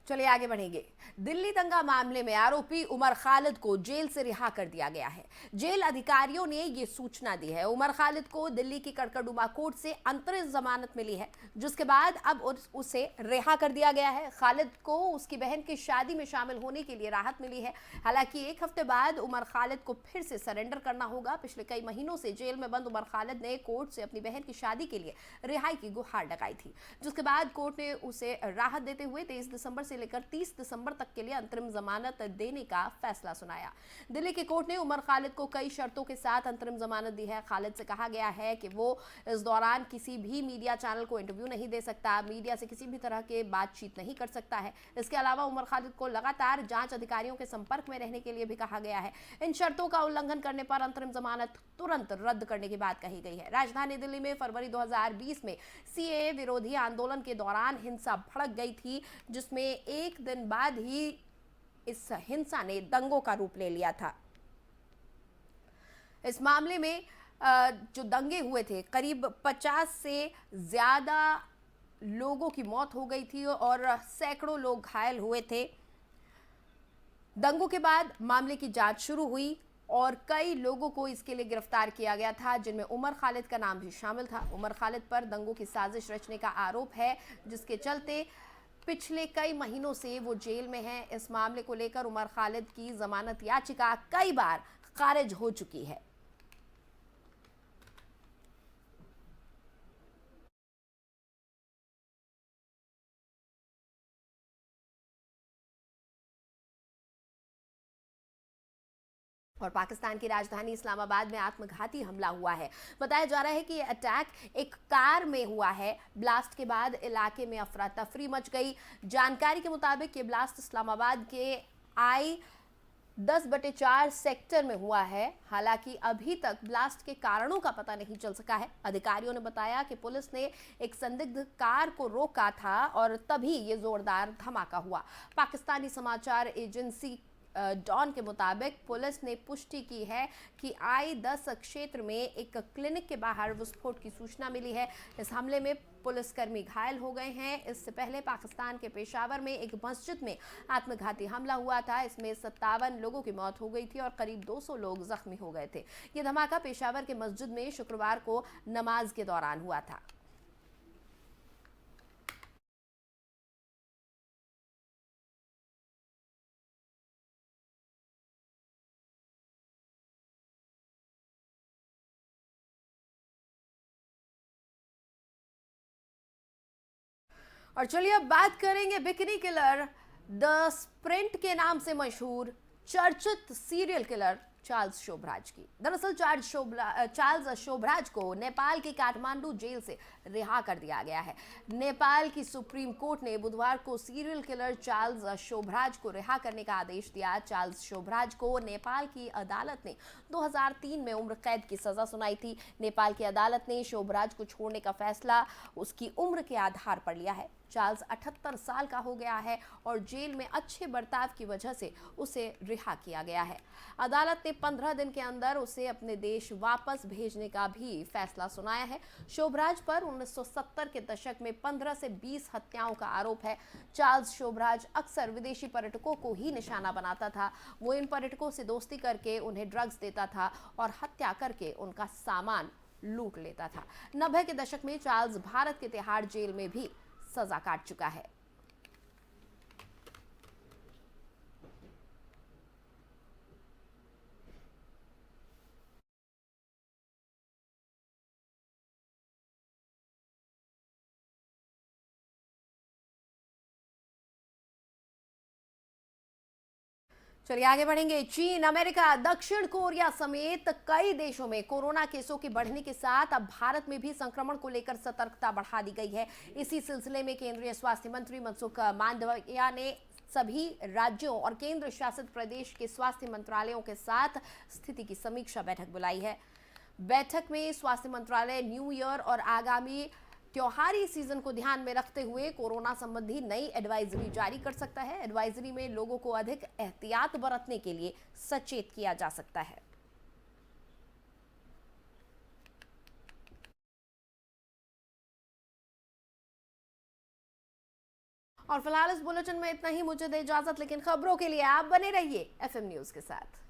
चलिए आगे बढ़ेंगे। दिल्ली दंगा मामले में आरोपी उमर खालिद को जेल से रिहा कर दिया गया है। जेल अधिकारियों ने ये सूचना दी है। उमर खालिद को दिल्ली की कड़कड़डुमा कोर्ट से अंतरिम जमानत मिली है, जिसके बाद अब उसे रिहा कर दिया गया है। खालिद को उसकी बहन की शादी में शामिल होने के लिए राहत मिली है। हालांकि एक हफ्ते बाद उमर खालिद को फिर से सरेंडर करना होगा। पिछले कई महीनों से जेल में बंद उमर खालिद ने कोर्ट से अपनी बहन की शादी के लिए रिहाई की गुहार लगाई थी, जिसके बाद कोर्ट ने उसे राहत देते हुए 23 दिसंबर से लेकर 30 दिसंबर तक के लिए अंतरिम जमानत देने का फैसला सुनाया। दिल्ली की कोर्ट ने उमर खालिद को कई शर्तों के साथ अंतरिम जमानत दी है। खालिद से कहा गया है कि वो इस दौरान किसी भी मीडिया चैनल को इंटरव्यू नहीं दे सकता, मीडिया से किसी भी तरह के बातचीत नहीं कर सकता है। इसके अलावा उमर खालिद को लगातार जांच अधिकारियों के संपर्क में रहने के लिए भी कहा गया है। इन शर्तों का उल्लंघन करने पर अंतरिम जमानत तुरंत रद्द करने की बात कही गई है। राजधानी दिल्ली में फरवरी 2020 में सीएए विरोधी आंदोलन के दौरान हिंसा भड़क गई थी, जिसमें एक दिन बाद ही इस हिंसा ने दंगों का रूप ले लिया था। इस मामले में जो दंगे हुए थे, करीब 50 से ज्यादा लोगों की मौत हो गई थी और सैकड़ों लोग घायल हुए थे। दंगों के बाद मामले की जांच शुरू हुई और कई लोगों को इसके लिए गिरफ्तार किया गया था, जिनमें उमर खालिद का नाम भी शामिल था। उमर खालिद पर दंगों की साजिश रचने का आरोप है, जिसके चलते पिछले कई महीनों से वो जेल में है। इस मामले को लेकर उमर खालिद की जमानत याचिका कई बार खारिज हो चुकी है। और पाकिस्तान की राजधानी इस्लामाबाद में आत्मघाती हमला हुआ है। बताया जा रहा है कि यह अटैक एक कार में हुआ है। ब्लास्ट के बाद इलाके में अफरा तफरी मच गई। जानकारी के मुताबिक ये ब्लास्ट इस्लामाबाद के I-10/4 सेक्टर में हुआ है। हालांकि अभी तक ब्लास्ट के कारणों का पता नहीं चल सका है। अधिकारियों ने बताया कि पुलिस ने एक संदिग्ध कार को रोका था और तभी ये जोरदार धमाका हुआ। पाकिस्तानी समाचार एजेंसी डॉन के मुताबिक पुलिस ने पुष्टि की है कि I-10 क्षेत्र में एक क्लिनिक के बाहर विस्फोट की सूचना मिली है। इस हमले में पुलिसकर्मी घायल हो गए हैं। इससे पहले पाकिस्तान के पेशावर में एक मस्जिद में आत्मघाती हमला हुआ था। इसमें 57 लोगों की मौत हो गई थी और करीब 200 लोग जख्मी हो गए थे। यह धमाका पेशावर के मस्जिद में शुक्रवार को नमाज के दौरान हुआ था। और चलिए अब बात करेंगे बिकनी किलर, द स्प्रिंट के नाम से मशहूर चर्चित सीरियल किलर चार्ल्स शोभराज की। दरअसल चार्ल्स शोभराज को नेपाल की काठमांडू जेल से रिहा कर दिया गया है। नेपाल की सुप्रीम कोर्ट ने बुधवार को सीरियल किलर चार्ल्स शोभराज को रिहा करने का आदेश दिया। चार्ल्स शोभराज को नेपाल की अदालत ने 2003 में उम्र कैद की सजा सुनाई थी। नेपाल की अदालत ने शोभराज को छोड़ने का फैसला उसकी उम्र के आधार पर लिया है। चार्ल्स 78 साल का हो गया है और जेल में अच्छे बर्ताव की वजह से उसे रिहा किया गया है। अदालत ने 15 दिन के अंदर उसे अपने देश वापस भेजने का भी फैसला सुनाया है। शोभराज पर 1970 के दशक में 15 से 20 हत्याओं का आरोप है। चार्ल्स शोभराज अक्सर विदेशी पर्यटकों को ही निशाना बनाता था। वो इन पर्यटकों से दोस्ती करके उन्हें ड्रग्स देता था और हत्या करके उनका सामान लूट लेता था। 90 के दशक में चार्ल्स भारत के तिहाड़ जेल में भी सजा काट चुका है। चलिए आगे बढ़ेंगे। चीन, अमेरिका, दक्षिण कोरिया समेत कई देशों में कोरोना केसों के बढ़ने के साथ अब भारत में भी संक्रमण को लेकर सतर्कता बढ़ा दी गई है। इसी सिलसिले में केंद्रीय स्वास्थ्य मंत्री मनसुख मांडविया ने सभी राज्यों और केंद्र शासित प्रदेश के स्वास्थ्य मंत्रालयों के साथ स्थिति की समीक्षा बैठक बुलाई है। बैठक में स्वास्थ्य मंत्रालय न्यू ईयर और आगामी त्योहारी सीजन को ध्यान में रखते हुए कोरोना संबंधी नई एडवाइजरी जारी कर सकता है। एडवाइजरी में लोगों को अधिक एहतियात बरतने के लिए सचेत किया जा सकता है। और फिलहाल इस बुलेटिन में इतना ही, मुझे दे इजाजत, लेकिन खबरों के लिए आप बने रहिए एफएम न्यूज के साथ।